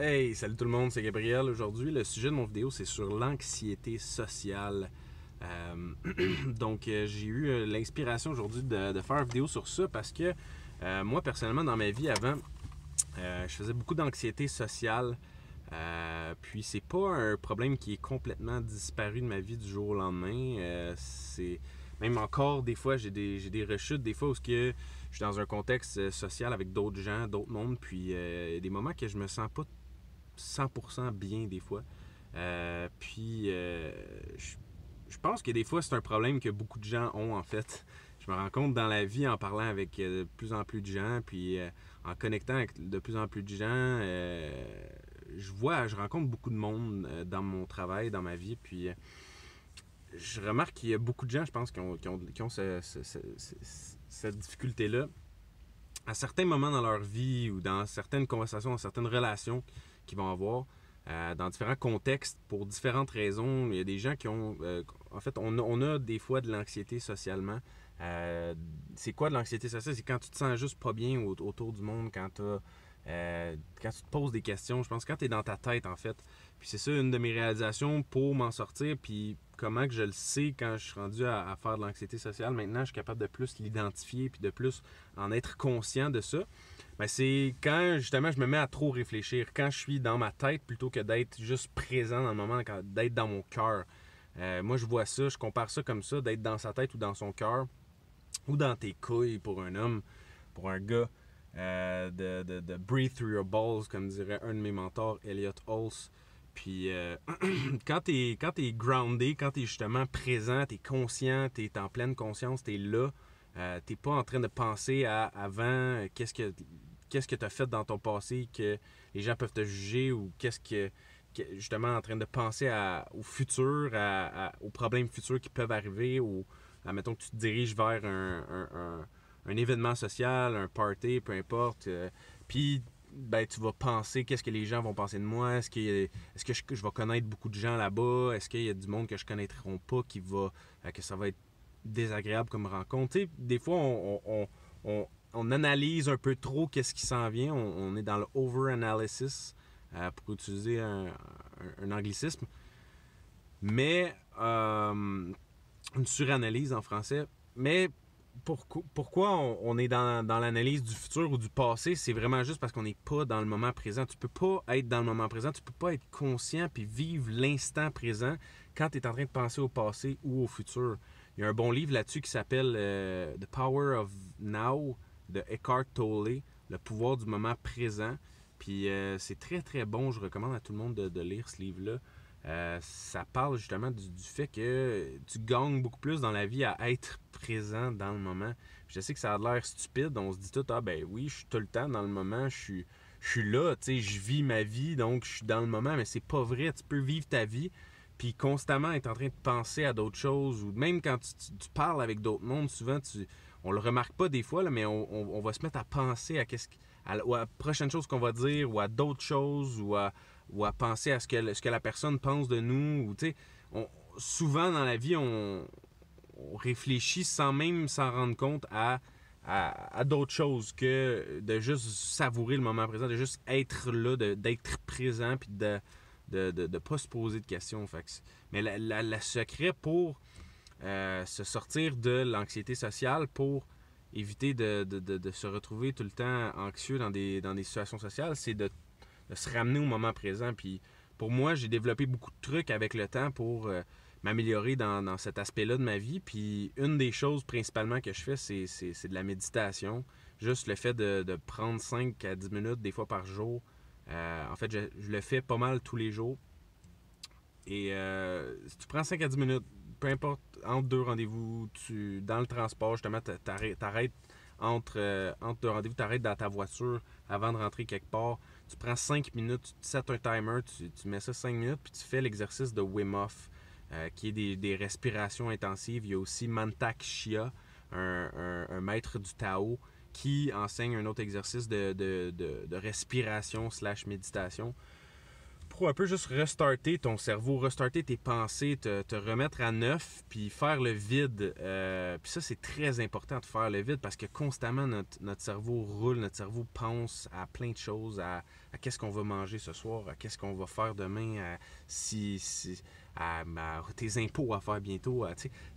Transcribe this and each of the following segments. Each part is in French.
Hey, salut tout le monde, c'est Gabriel. Aujourd'hui, le sujet de mon vidéo, c'est sur l'anxiété sociale. J'ai eu l'inspiration aujourd'hui de faire une vidéo sur ça parce que moi, personnellement, dans ma vie avant, je faisais beaucoup d'anxiété sociale. Puis c'est pas un problème qui est complètement disparu de ma vie du jour au lendemain. C'est même encore des fois j'ai des rechutes, des fois où je suis dans un contexte social avec d'autres gens, d'autres mondes, puis des moments que je me sens pas 100% bien des fois. Je pense que des fois c'est un problème que beaucoup de gens ont en fait. Je me rends compte dans la vie en parlant avec de plus en plus de gens, puis en connectant avec de plus en plus de gens, je rencontre beaucoup de monde dans mon travail, dans ma vie, puis je remarque qu'il y a beaucoup de gens, je pense, qui ont cette difficulté-là à certains moments dans leur vie ou dans certaines conversations, dans certaines relations qu'ils vont avoir, dans différents contextes, pour différentes raisons. Il y a des gens qui ont... en fait, on a des fois de l'anxiété socialement. C'est quoi de l'anxiété sociale? C'est quand tu te sens juste pas bien autour du monde, quand tu te poses des questions. Je pense quand tu es dans ta tête, en fait. Puis c'est ça, une de mes réalisations pour m'en sortir, puis comment que je le sais quand je suis rendu à faire de l'anxiété sociale. Maintenant, je suis capable de plus l'identifier, puis de plus en être conscient de ça. Ben, c'est quand justement je me mets à trop réfléchir, quand je suis dans ma tête plutôt que d'être juste présent dans le moment, d'être dans mon cœur. Moi, je vois ça, je compare ça comme ça, d'être dans sa tête ou dans son cœur, ou dans tes couilles pour un homme, pour un gars. De breathe through your balls, comme dirait un de mes mentors, Elliot Hulse. Puis quand t'es groundé, quand t'es justement présent, t'es conscient, t'es en pleine conscience, t'es là, t'es pas en train de penser à avant, qu'est-ce que t'as fait dans ton passé que les gens peuvent te juger, ou justement en train de penser au futur, aux problèmes futurs qui peuvent arriver, ou admettons que tu te diriges vers un événement social, un party, peu importe. Puis, ben, tu vas penser qu'est-ce que les gens vont penser de moi. Est-ce que je vais connaître beaucoup de gens là-bas? Est-ce qu'il y a du monde que je connaîtrai pas que ça va être désagréable comme rencontre? Tu sais, des fois, on analyse un peu trop qu'est-ce qui s'en vient. On est dans le over-analysis, pour utiliser un anglicisme. Mais, une suranalyse en français. Mais pourquoi on est dans l'analyse du futur ou du passé? C'est vraiment juste parce qu'on n'est pas dans le moment présent. Tu peux pas être dans le moment présent, tu peux pas être conscient puis vivre l'instant présent quand tu es en train de penser au passé ou au futur. Il y a un bon livre là-dessus qui s'appelle The Power of Now de Eckhart Tolle, le pouvoir du moment présent. Puis c'est très très bon, je recommande à tout le monde de lire ce livre-là. Ça parle justement du fait que tu gagnes beaucoup plus dans la vie à être présent dans le moment. Puis je sais que ça a l'air stupide, on se dit tout, ah ben oui, je suis tout le temps dans le moment, je suis là, tu sais, je vis ma vie, donc je suis dans le moment, mais c'est pas vrai, tu peux vivre ta vie, puis constamment être en train de penser à d'autres choses, ou même quand tu parles avec d'autres mondes, souvent, on le remarque pas des fois, là, mais on va se mettre à penser à la prochaine chose qu'on va dire, ou à d'autres choses, ou à penser à ce que la personne pense de nous. Ou, souvent dans la vie, on réfléchit sans même s'en rendre compte à d'autres choses que de juste savourer le moment présent, de juste être là, d'être présent, puis de pas se poser de questions. Mais la secret pour se sortir de l'anxiété sociale, pour éviter de se retrouver tout le temps anxieux dans des situations sociales, c'est de se ramener au moment présent. Puis pour moi, j'ai développé beaucoup de trucs avec le temps pour m'améliorer dans cet aspect-là de ma vie. Puis une des choses principalement que je fais, c'est de la méditation. Juste le fait de prendre 5 à 10 minutes des fois par jour. En fait, je le fais pas mal tous les jours. Et si tu prends 5 à 10 minutes, peu importe, entre deux rendez-vous, dans le transport, justement, t'arrêtes entre deux rendez-vous, t'arrêtes dans ta voiture avant de rentrer quelque part. Tu prends 5 minutes, tu te sets un timer, tu mets ça 5 minutes, puis tu fais l'exercice de Wim Hof, qui est des respirations intensives. Il y a aussi Mantak Chia, un maître du Tao, qui enseigne un autre exercice de respiration slash méditation rétro un peu, juste restarter ton cerveau, restarter tes pensées, te remettre à neuf, puis faire le vide. Puis ça, c'est très important de faire le vide parce que constamment, notre cerveau roule, notre cerveau pense à plein de choses, à qu'est-ce qu'on va manger ce soir, à qu'est-ce qu'on va faire demain, à tes impôts à faire bientôt,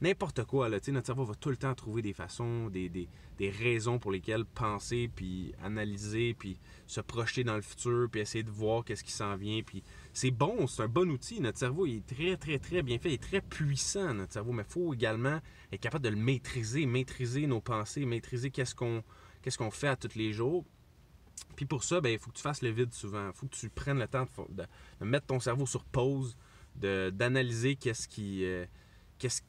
n'importe quoi. Là, notre cerveau va tout le temps trouver des façons, des raisons pour lesquelles penser, puis analyser, puis se projeter dans le futur, puis essayer de voir qu'est-ce qui s'en vient. Puis c'est bon, c'est un bon outil. Notre cerveau il est très, très, très bien fait, il est très puissant, notre cerveau, mais il faut également être capable de le maîtriser nos pensées, maîtriser qu'est-ce qu'on fait à tous les jours. Puis pour ça, il faut que tu fasses le vide souvent. Il faut que tu prennes le temps de mettre ton cerveau sur pause, d'analyser qu'est-ce qui... juste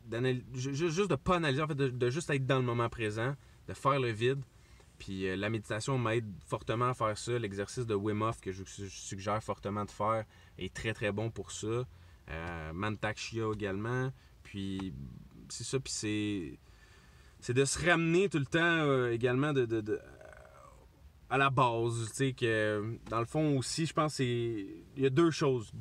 de ne pas analyser, en fait, de juste être dans le moment présent, de faire le vide. Puis la méditation m'aide fortement à faire ça. L'exercice de Wim Hof que je suggère fortement de faire est très très bon pour ça. Mantak Chia également. Puis c'est ça, puis c'est de se ramener tout le temps également à la base, tu sais, que dans le fond aussi, je pense il y a deux choses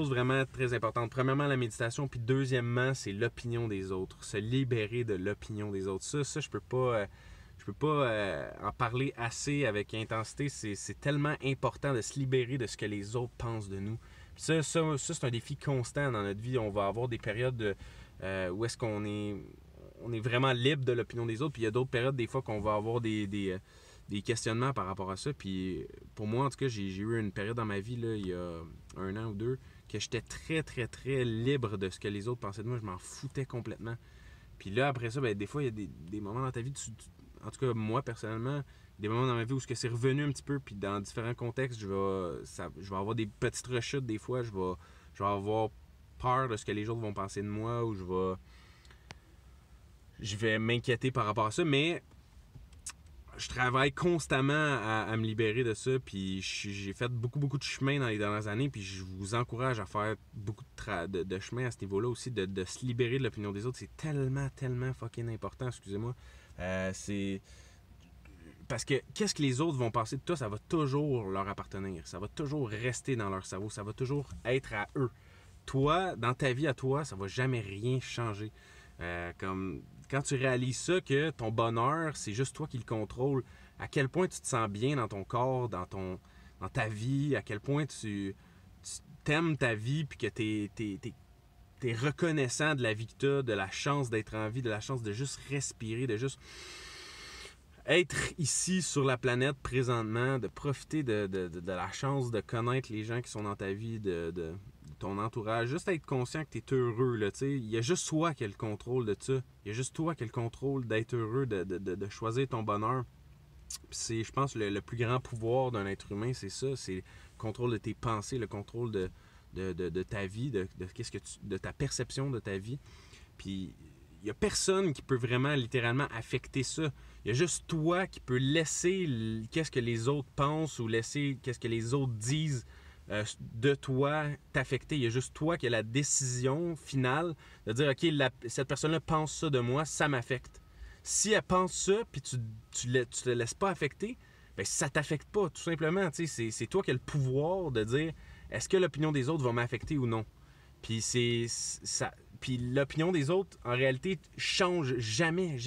vraiment très importantes. Premièrement, la méditation, puis deuxièmement, c'est l'opinion des autres, se libérer de l'opinion des autres. Ça je peux pas en parler assez avec intensité. C'est tellement important de se libérer de ce que les autres pensent de nous. Puis ça c'est un défi constant dans notre vie. On va avoir des périodes où est-ce qu'on est vraiment libre de l'opinion des autres, puis il y a d'autres périodes des fois qu'on va avoir des questionnements par rapport à ça. Puis pour moi, en tout cas, j'ai eu une période dans ma vie, là, il y a 1 an ou 2, que j'étais très, très, très libre de ce que les autres pensaient de moi. Je m'en foutais complètement. Puis là, après ça, des fois, il y a des moments dans ta vie, en tout cas, moi, personnellement, des moments dans ma vie où c'est revenu un petit peu, puis dans différents contextes, je vais avoir des petites rechutes des fois. Je vais avoir peur de ce que les autres vont penser de moi, ou je vais m'inquiéter par rapport à ça, mais je travaille constamment à me libérer de ça, puis j'ai fait beaucoup de chemin dans les dernières années, puis je vous encourage à faire beaucoup de chemin à ce niveau-là aussi, de se libérer de l'opinion des autres. C'est tellement fucking important, excusez-moi. C'est parce que qu'est-ce que les autres vont penser de toi, ça va toujours leur appartenir, ça va toujours rester dans leur cerveau, ça va toujours être à eux. Toi, dans ta vie à toi, ça va jamais rien changer. Comme quand tu réalises ça, que ton bonheur, c'est juste toi qui le contrôle, à quel point tu te sens bien dans ton corps, dans ta vie, à quel point tu t'aimes ta vie, puis que t'es reconnaissant de la vie que t'as, de la chance d'être en vie, de la chance de juste respirer, de juste être ici sur la planète présentement, de profiter de la chance de connaître les gens qui sont dans ta vie, de ton entourage, juste être conscient que tu es heureux. Là, il y a juste toi qui as le contrôle de ça. Il y a juste toi qui as le contrôle d'être heureux, de choisir ton bonheur. C'est, je pense, le plus grand pouvoir d'un être humain, c'est ça. C'est le contrôle de tes pensées, le contrôle de ta vie, de ta perception de ta vie. Puis, il n'y a personne qui peut vraiment, littéralement, affecter ça. Il y a juste toi qui peux laisser qu'est-ce que les autres pensent ou laisser qu'est-ce que les autres disent de toi t'affecter. Il y a juste toi qui as la décision finale de dire, OK, cette personne-là pense ça de moi, ça m'affecte. Si elle pense ça, puis tu te laisses pas affecter, ça t'affecte pas, tout simplement. C'est toi qui as le pouvoir de dire, est-ce que l'opinion des autres va m'affecter ou non? Puis puis l'opinion des autres, en réalité, change jamais.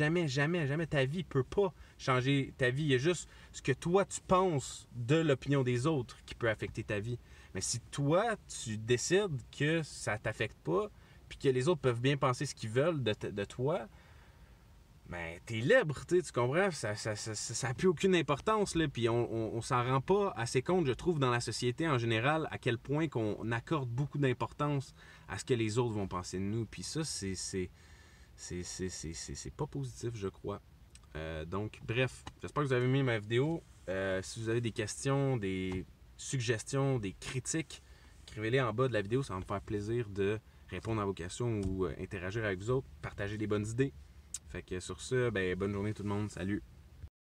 Ta vie peut pas changer ta vie. Il y a juste ce que toi, tu penses de l'opinion des autres qui peut affecter ta vie. Mais si toi, tu décides que ça t'affecte pas, puis que les autres peuvent bien penser ce qu'ils veulent de toi, t'es libre, tu comprends? Ça n'a plus aucune importance, là. Puis on s'en rend pas assez compte, je trouve, dans la société en général, à quel point qu'on accorde beaucoup d'importance à ce que les autres vont penser de nous. Puis ça, c'est pas positif, je crois. Donc, bref, j'espère que vous avez aimé ma vidéo. Si vous avez des questions, des suggestions, des critiques, écrivez-les en bas de la vidéo. Ça va me faire plaisir de répondre à vos questions ou interagir avec vous autres, partager des bonnes idées. Fait que sur ce, bonne journée tout le monde. Salut!